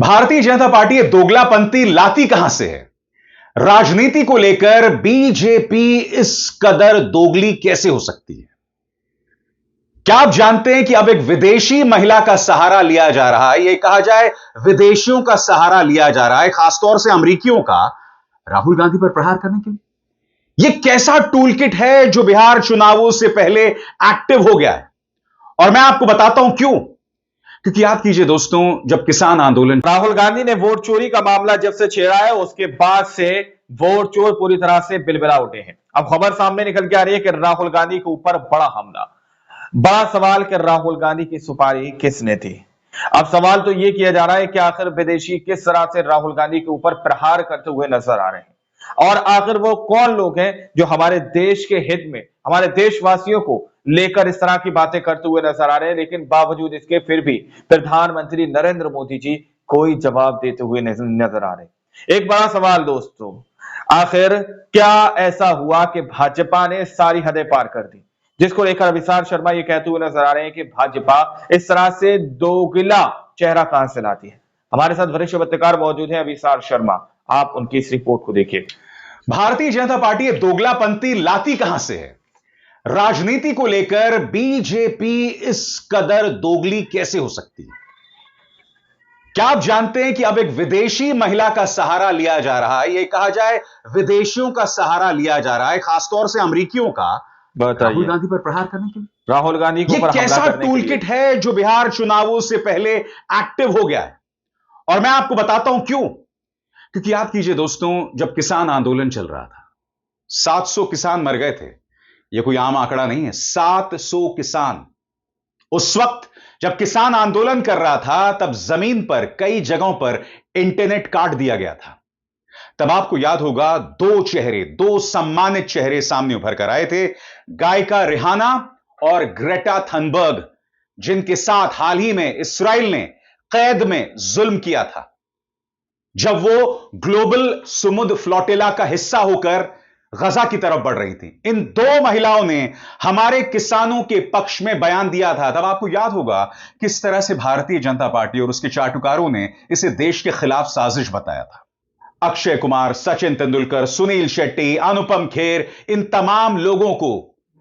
Bharatiya Janata party ये दोगलापंथी लाती कहां से है? राजनीति को लेकर बीजेपी इस कदर दोगली कैसे हो सकती है? क्या आप जानते हैं कि अब एक विदेशी महिला का सहारा लिया जा रहा है? यह कहा जाए विदेशियों का सहारा लिया जा रहा है, खासतौर से अमेरिकियों का, राहुल गांधी पर प्रहार करने के लिए। यह कैसा टूल किट है जो बिहार चुनावों से पहले एक्टिव हो गया है? और मैं आपको बताता हूं क्यों। क्योंकि याद कीजिए दोस्तों, जब किसान आंदोलन, राहुल गांधी ने वोट चोरी का मामला जब से छेड़ा है उसके बाद से वोट चोर पूरी तरह से बिलबिला उठे हैं। अब खबर सामने निकल के आ रही है कि राहुल गांधी के ऊपर बड़ा हमला। बड़ा सवाल कि राहुल गांधी की सुपारी किसने थी। अब सवाल तो यह किया जा रहा है कि आखिर विदेशी किस तरह से राहुल गांधी के ऊपर प्रहार करते हुए नजर आ रहे हैं और आखिर वो कौन लोग हैं जो हमारे देश के हित में, हमारे देशवासियों को लेकर इस तरह की बातें करते हुए नजर आ रहे हैं। लेकिन बावजूद इसके फिर भी प्रधानमंत्री नरेंद्र मोदी जी कोई जवाब देते हुए नजर आ रहे। एक बड़ा सवाल दोस्तों, आखिर क्या ऐसा हुआ कि भाजपा ने सारी हदें पार कर दी, जिसको लेकर अभिसार शर्मा ये कहते हुए नजर आ रहे हैं कि भाजपा इस तरह से दोगला चेहरा कहां से लाती है। हमारे साथ वरिष्ठ पत्रकार मौजूद हैं अभिसार शर्मा, आप उनकी इस रिपोर्ट को देखिए। भारतीय जनता पार्टी ये दोगलापंथी लाती कहां से है? राजनीति को लेकर बीजेपी इस कदर दोगली कैसे हो सकती है? क्या आप जानते हैं कि अब एक विदेशी महिला का सहारा लिया जा रहा है? यह कहा जाए विदेशियों का सहारा लिया जा रहा है, खासतौर से अमेरिकियों का, राहुल गांधी पर प्रहार करने के लिए। राहुल गांधी को यह कैसा टूल किट है जो बिहार चुनावों से पहले एक्टिव हो गया है? और मैं आपको बताता हूं क्यों। क्योंकि याद कीजिए दोस्तों, जब किसान आंदोलन चल रहा था, 700 किसान मर गए थे। यह कोई आम आंकड़ा नहीं है, 700 किसान। उस वक्त जब किसान आंदोलन कर रहा था, तब जमीन पर कई जगहों पर इंटरनेट काट दिया गया था। तब आपको याद होगा, दो सम्मानित चेहरे सामने उभर कर आए थे, गायिका रिहाना और ग्रेटा थनबर्ग, जिनके साथ हाल ही में इस्राइल ने कैद में जुल्म किया था, जब वो ग्लोबल सुमुद फ्लोटिला का हिस्सा होकर गजा की तरफ बढ़ रही थी। इन दो महिलाओं ने हमारे किसानों के पक्ष में बयान दिया था। तब आपको याद होगा किस तरह से भारतीय जनता पार्टी और उसके चाटुकारों ने इसे देश के खिलाफ साजिश बताया था। अक्षय कुमार, सचिन तेंदुलकर, सुनील शेट्टी, अनुपम खेर, इन तमाम लोगों को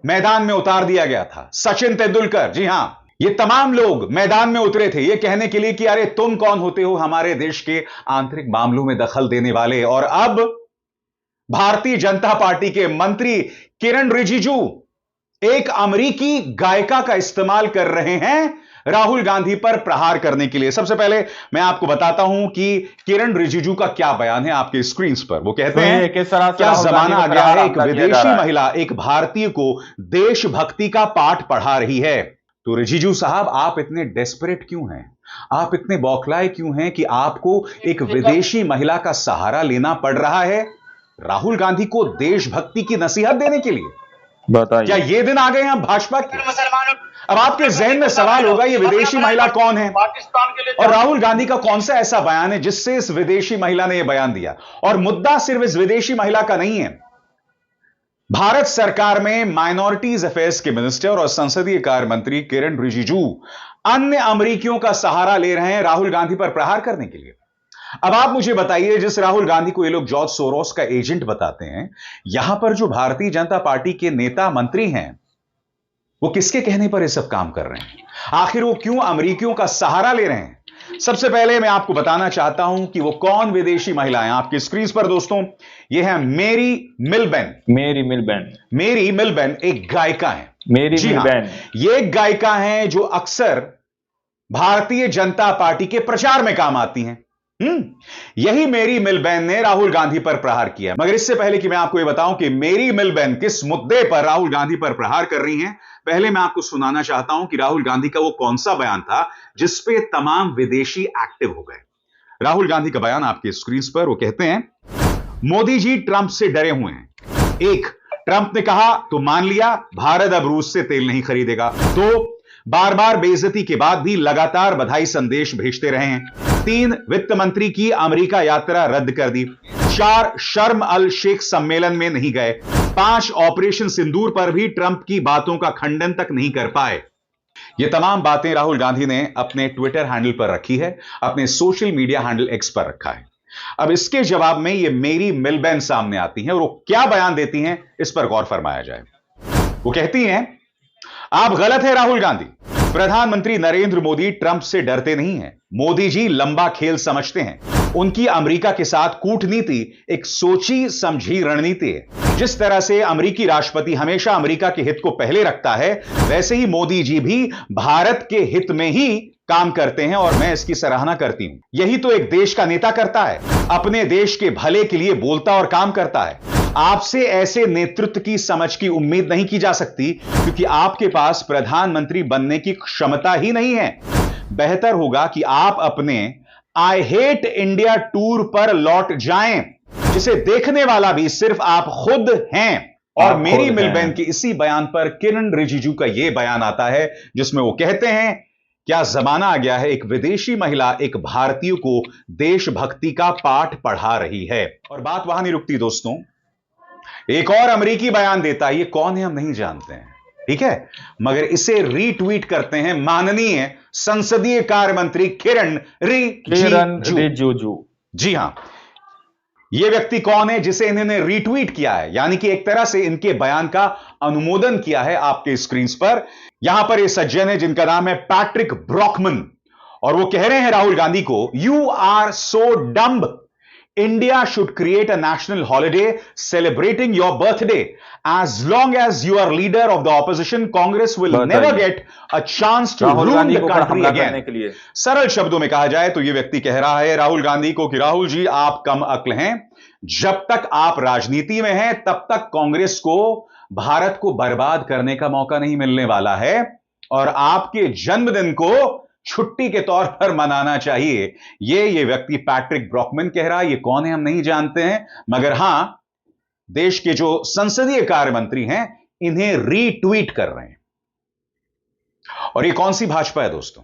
मैदान में उतार दिया गया था। सचिन तेंदुलकर, जी हां, ये तमाम लोग मैदान में उतरे थे, ये कहने के लिए कि अरे तुम कौन होते हो हमारे देश के आंतरिक मामलों में दखल देने वाले। और अब भारतीय जनता पार्टी के मंत्री किरण रिजिजू एक अमेरिकी गायिका का इस्तेमाल कर रहे हैं राहुल गांधी पर प्रहार करने के लिए। सबसे पहले मैं आपको बताता हूं कि किरण रिजिजू का क्या बयान है आपके स्क्रीन पर। वो कहते हैं, क्या जमाना आ गया है, एक विदेशी महिला एक भारतीय को देशभक्ति का पाठ पढ़ा रही है। तो रिजिजू साहब, आप इतने डेस्परेट क्यों हैं? आप इतने बौखलाए क्यों हैं कि आपको एक विदेशी महिला का सहारा लेना पड़ रहा है राहुल गांधी को देशभक्ति की नसीहत देने के लिए? बताइए, क्या ये दिन आ गए हैं भाजपा के? अब आपके जहन में सवाल होगा, ये विदेशी महिला कौन है और राहुल गांधी का कौन सा ऐसा बयान है जिससे इस विदेशी महिला ने यह बयान दिया। और मुद्दा सिर्फ इस विदेशी महिला का नहीं है। भारत सरकार में माइनॉरिटीज अफेयर्स के मिनिस्टर और संसदीय कार्य मंत्री किरण रिजिजू अन्य अमेरिकियों का सहारा ले रहे हैं राहुल गांधी पर प्रहार करने के लिए। अब आप मुझे बताइए, जिस राहुल गांधी को ये लोग जॉर्ज सोरोस का एजेंट बताते हैं, यहां पर जो भारतीय जनता पार्टी के नेता मंत्री हैं, वो किसके कहने पर ये सब काम कर रहे हैं? आखिर वो क्यों अमेरिकियों का सहारा ले रहे हैं? सबसे पहले मैं आपको बताना चाहता हूं कि वो कौन विदेशी महिलाएं। आपकी स्क्रीन पर दोस्तों ये है मेरी मिलबेन। मेरी मिलबेन एक गायिका है। मेरी मिलबेन ये एक गायिका है जो अक्सर भारतीय जनता पार्टी के प्रचार में काम आती हैं। यही मेरी मिलबेन ने राहुल गांधी पर प्रहार किया। मगर इससे पहले कि मैं आपको यह बताऊं कि मेरी मिलबेन किस मुद्दे पर राहुल गांधी पर प्रहार कर रही हैं, पहले मैं आपको सुनाना चाहता हूं कि राहुल गांधी का वो कौन सा बयान था जिस पे तमाम विदेशी एक्टिव हो गए। राहुल गांधी का बयान आपके स्क्रीन पर। वो कहते हैं, मोदी जी ट्रंप से डरे हुए हैं। एक, ट्रंप ने कहा तो मान लिया भारत अब रूस से तेल नहीं खरीदेगा। दो, बार बार बेइज्जती के बाद भी लगातार बधाई संदेश भेजते रहे हैं। 3, वित्त मंत्री की अमेरिका यात्रा रद्द कर दी। 4, शर्म अल शेख सम्मेलन में नहीं गए। 5, ऑपरेशन सिंदूर पर भी ट्रंप की बातों का खंडन तक नहीं कर पाए। ये तमाम बातें राहुल गांधी ने अपने ट्विटर हैंडल पर रखी है, अपने सोशल मीडिया हैंडल एक्स पर रखा है। अब इसके जवाब में ये मेरी मिल्बेन सामने आती हैं और वो क्या बयान देती हैं, इस पर गौर फरमाया जाए। वो कहती हैं, आप गलत है राहुल गांधी। प्रधानमंत्री नरेंद्र मोदी ट्रंप से डरते नहीं हैं। मोदी जी लंबा खेल समझते हैं। उनकी अमेरिका के साथ कूटनीति एक सोची समझी रणनीति है। जिस तरह से अमेरिकी राष्ट्रपति हमेशा अमेरिका के हित को पहले रखता है, वैसे ही मोदी जी भी भारत के हित में ही काम करते हैं और मैं इसकी सराहना करती हूं। यही तो एक देश का नेता करता है, अपने देश के भले के लिए बोलता और काम करता है। आपसे ऐसे नेतृत्व की समझ की उम्मीद नहीं की जा सकती, क्योंकि आपके पास प्रधानमंत्री बनने की क्षमता ही नहीं है। बेहतर होगा कि आप अपने आई हेट इंडिया टूर पर लौट जाएं, जिसे देखने वाला भी सिर्फ आप खुद हैं। और मेरी मिल्बेन के इसी बयान पर किरण रिजिजू का यह बयान आता है, जिसमें वो कहते हैं, क्या जमाना आ गया है, एक विदेशी महिला एक भारतीय को देशभक्ति का पाठ पढ़ा रही है। और बात वहां नहीं रुकती दोस्तों, एक और अमेरिकी बयान देता है, ये कौन है हम नहीं जानते हैं, ठीक है, मगर इसे रीट्वीट करते हैं माननीय संसदीय कार्य मंत्री किरण रिजिजू। जी हां, यह व्यक्ति कौन है जिसे इन्होंने रीट्वीट किया है, यानी कि एक तरह से इनके बयान का अनुमोदन किया है आपके स्क्रीन पर। यहां पर यह सज्जन है जिनका नाम है पैट्रिक ब्रॉकमन, और वो कह रहे हैं राहुल गांधी को, you are so dumb, India should create a national holiday celebrating your birthday. As long as you are leader of the opposition, Congress will never get a chance to ruin the country again. सरल शब्दों में कहा जाए तो यह व्यक्ति कह रहा है राहुल गांधी को कि राहुल जी आप कम अक्ल हैं, जब तक आप राजनीति में हैं तब तक कांग्रेस को भारत को बर्बाद करने का मौका नहीं मिलने वाला है, और आपके जन्मदिन को छुट्टी के तौर पर मनाना चाहिए। ये व्यक्ति पैट्रिक ब्रॉकमन कह रहा है। ये कौन है हम नहीं जानते हैं, मगर हां, देश के जो संसदीय कार्य मंत्री हैं इन्हें रीट्वीट कर रहे हैं। और ये कौन सी भाजपा है दोस्तों?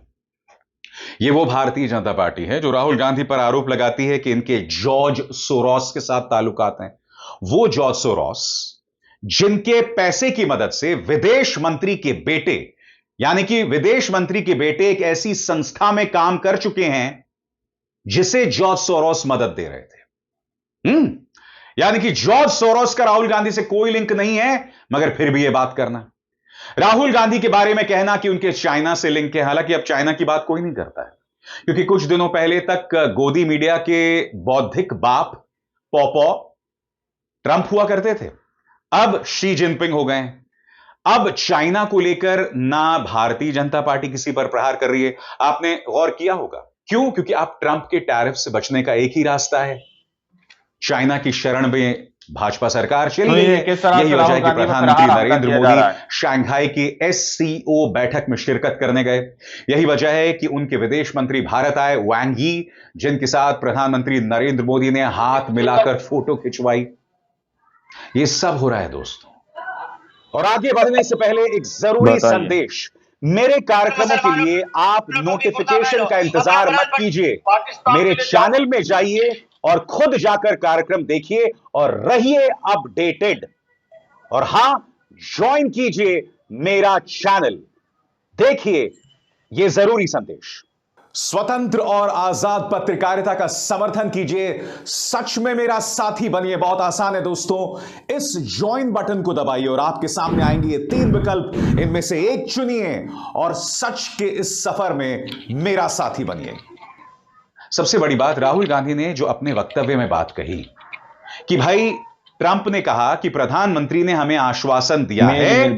ये वो भारतीय जनता पार्टी है जो राहुल गांधी पर आरोप लगाती है कि इनके जॉर्ज सोरोस के साथ ताल्लुकात हैं। वो जॉर्ज सोरोस जिनके पैसे की मदद से विदेश मंत्री के बेटे, यानी कि विदेश मंत्री के बेटे एक ऐसी संस्था में काम कर चुके हैं जिसे जॉर्ज सोरोस मदद दे रहे थे। यानी कि जॉर्ज सोरोस का राहुल गांधी से कोई लिंक नहीं है, मगर फिर भी यह बात करना, राहुल गांधी के बारे में कहना कि उनके चाइना से लिंक है। हालांकि अब चाइना की बात कोई नहीं करता है, क्योंकि कुछ दिनों पहले तक गोदी मीडिया के बौद्धिक बाप पॉपो ट्रंप हुआ करते थे, अब शी जिनपिंग हो गए। अब चाइना को लेकर ना भारतीय जनता पार्टी किसी पर प्रहार कर रही है। आपने गौर किया होगा, क्यों? क्योंकि आप ट्रंप के टैरिफ से बचने का एक ही रास्ता है, चाइना की शरण में भाजपा सरकार चली गई है। यही वजह है कि प्रधानमंत्री नरेंद्र मोदी शंघाई की SCO बैठक में शिरकत करने गए। यही वजह है कि उनके विदेश मंत्री भारत आए, वांग यी, जिनके साथ प्रधानमंत्री नरेंद्र मोदी ने हाथ मिलाकर फोटो खिंचवाई। यह सब हो रहा है दोस्तों। और आगे बढ़ने से पहले एक जरूरी संदेश, मेरे कार्यक्रमों के लिए आप नोटिफिकेशन का इंतजार मत कीजिए, मेरे चैनल में जाइए और खुद जाकर कार्यक्रम देखिए और रहिए अपडेटेड। और हां, ज्वाइन कीजिए मेरा चैनल, देखिए यह जरूरी संदेश। स्वतंत्र और आजाद पत्रकारिता का समर्थन कीजिए, सच में मेरा साथी बनिए। बहुत आसान है दोस्तों, इस ज्वाइन बटन को दबाइए और आपके सामने आएंगे ये 3 विकल्प, इनमें से एक चुनिए और सच के इस सफर में मेरा साथी बनिए। सबसे बड़ी बात, राहुल गांधी ने जो अपने वक्तव्य में बात कही कि भाई ट्रंप ने कहा कि प्रधानमंत्री ने हमें आश्वासन दिया है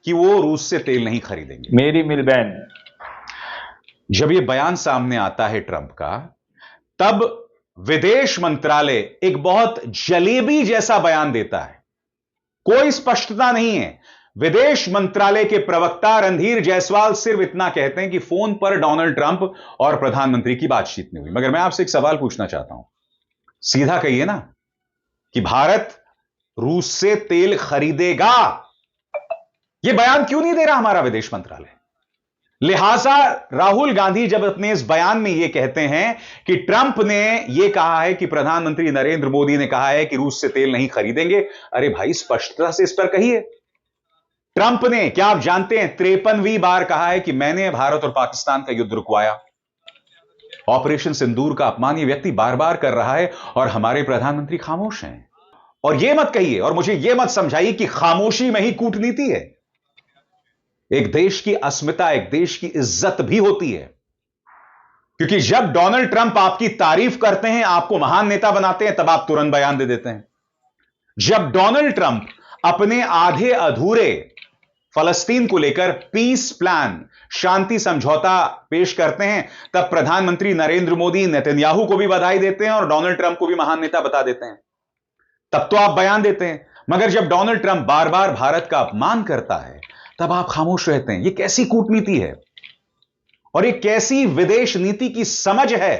कि वो रूस से तेल नहीं खरीदेंगे। मेरी मिल्बेन, जब यह बयान सामने आता है ट्रंप का, तब विदेश मंत्रालय एक बहुत जलेबी जैसा बयान देता है, कोई स्पष्टता नहीं है। विदेश मंत्रालय के प्रवक्ता रणधीर जायसवाल सिर्फ इतना कहते हैं कि फोन पर डोनाल्ड ट्रंप और प्रधानमंत्री की बातचीत नहीं हुई। मगर मैं आपसे एक सवाल पूछना चाहता हूं, सीधा कहिए ना कि भारत रूस से तेल खरीदेगा। यह बयान क्यों नहीं दे रहा हमारा विदेश मंत्रालय? लिहाजा राहुल गांधी जब अपने इस बयान में यह कहते हैं कि ट्रंप ने यह कहा है कि प्रधानमंत्री नरेंद्र मोदी ने कहा है कि रूस से तेल नहीं खरीदेंगे, अरे भाई स्पष्टता से इस पर कहिए। ट्रंप ने, क्या आप जानते हैं, 53वीं बार कहा है कि मैंने भारत और पाकिस्तान का युद्ध रुकवाया। ऑपरेशन सिंदूर का अपमान यह व्यक्ति बार बार कर रहा है और हमारे प्रधानमंत्री खामोश हैं। और यह मत कहिए और मुझे यह मत समझाइए कि खामोशी में ही कूटनीति है। एक देश की अस्मिता, एक देश की इज्जत भी होती है, क्योंकि जब डोनाल्ड ट्रंप आपकी तारीफ करते हैं, आपको महान नेता बनाते हैं, तब आप तुरंत बयान दे देते हैं। जब डोनाल्ड ट्रंप अपने आधे अधूरे फलस्तीन को लेकर पीस प्लान, शांति समझौता पेश करते हैं, तब प्रधानमंत्री नरेंद्र मोदी नेतन्याहू को भी बधाई देते हैं और डोनाल्ड ट्रंप को भी महान नेता बता देते हैं। तब तो आप बयान देते हैं। मगर जब डोनाल्ड ट्रंप बार बार भारत का अपमान करता है, तब आप खामोश रहते हैं। यह कैसी कूटनीति है और यह कैसी विदेश नीति की समझ है?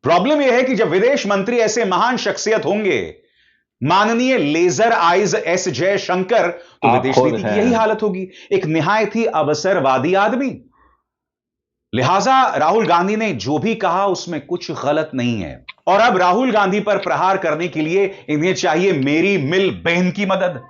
प्रॉब्लम यह है कि जब विदेश मंत्री ऐसे महान शख्सियत होंगे, माननीय लेजर आइज एस जयशंकर, तो विदेश नीति की यही हालत होगी। एक निहायत ही अवसरवादी आदमी। लिहाजा राहुल गांधी ने जो भी कहा उसमें कुछ गलत नहीं है। और अब राहुल गांधी पर प्रहार करने के लिए इन्हें चाहिए मेरी मिल बेन की मदद।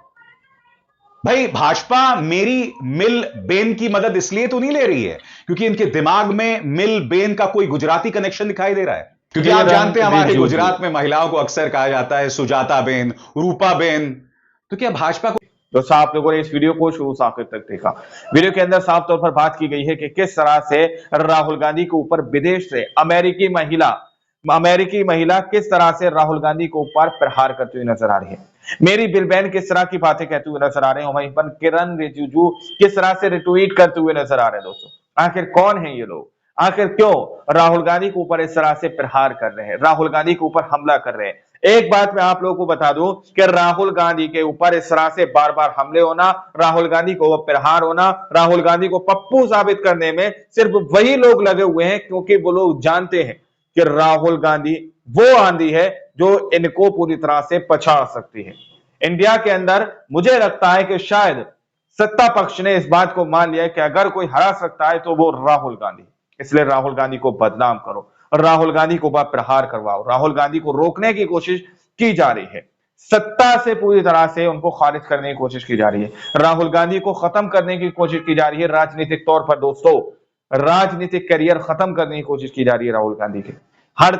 भाई, भाजपा मेरी मिल बेन की मदद इसलिए तो नहीं ले रही है क्योंकि इनके दिमाग में मिल बेन का कोई गुजराती कनेक्शन दिखाई दे रहा है। क्योंकि आप जानते हैं हमारे गुजरात में महिलाओं को अक्सर कहा जाता है सुजाता बेन, रूपा बेन। तो क्या भाजपा को दोस्तों, आप लोगों ने इस वीडियो को शुरू से आखिर तक देखा। वीडियो के अंदर साफ तौर पर बात की गई है कि किस तरह से राहुल गांधी के ऊपर विदेश से अमेरिकी महिला किस तरह से राहुल गांधी के ऊपर प्रहार करती हुई नजर आ रही है। मेरी बिल बैन किस तरह की बातें कहते हुए नजर आ रहे हैं। वहीं पर किरण रिजिजू किस तरह से रिट्वीट करते हुए नजर आ रहे हैं। दोस्तों, आखिर कौन है ये लोग? आखिर क्यों राहुल गांधी के ऊपर इस तरह से प्रहार कर रहे हैं, राहुल गांधी के ऊपर हमला कर रहे हैं? एक बात मैं आप लोगों को बता दूं कि राहुल गांधी के ऊपर इस तरह से बार बार हमले होना, राहुल गांधी को प्रहार होना, राहुल गांधी को पप्पू साबित करने में सिर्फ वही लोग लगे हुए हैं क्योंकि वो लोग जानते हैं कि राहुल गांधी वो आंधी है जो इनको पूरी तरह से पछाड़ सकती है। इंडिया के अंदर मुझे लगता है कि शायद सत्ता पक्ष ने इस बात को मान लिया है कि अगर कोई हरा सकता है तो वो राहुल गांधी। इसलिए राहुल गांधी को बदनाम करो, राहुल गांधी को प्रहार करवाओ, राहुल गांधी को रोकने की कोशिश की जा रही है। सत्ता से पूरी तरह से उनको खारिज करने की कोशिश की जा रही है, राहुल गांधी को खत्म करने की कोशिश की जा रही है। राजनीतिक तौर पर दोस्तों, राजनीतिक करियर खत्म करने की कोशिश की जा रही है राहुल गांधी के। हर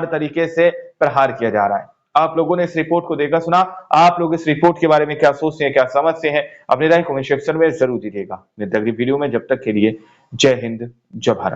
तरीके से प्रहार किया जा रहा है। आप लोगों ने इस रिपोर्ट को देखा सुना, आप लोग इस रिपोर्ट के बारे में क्या सोचते हैं, क्या समझते हैं? अपनी राय कमेंट सेक्शन में जरूर दीजिएगा। मिलते हैं अगली वीडियो में, जब तक के लिए जय हिंद, जय भारत।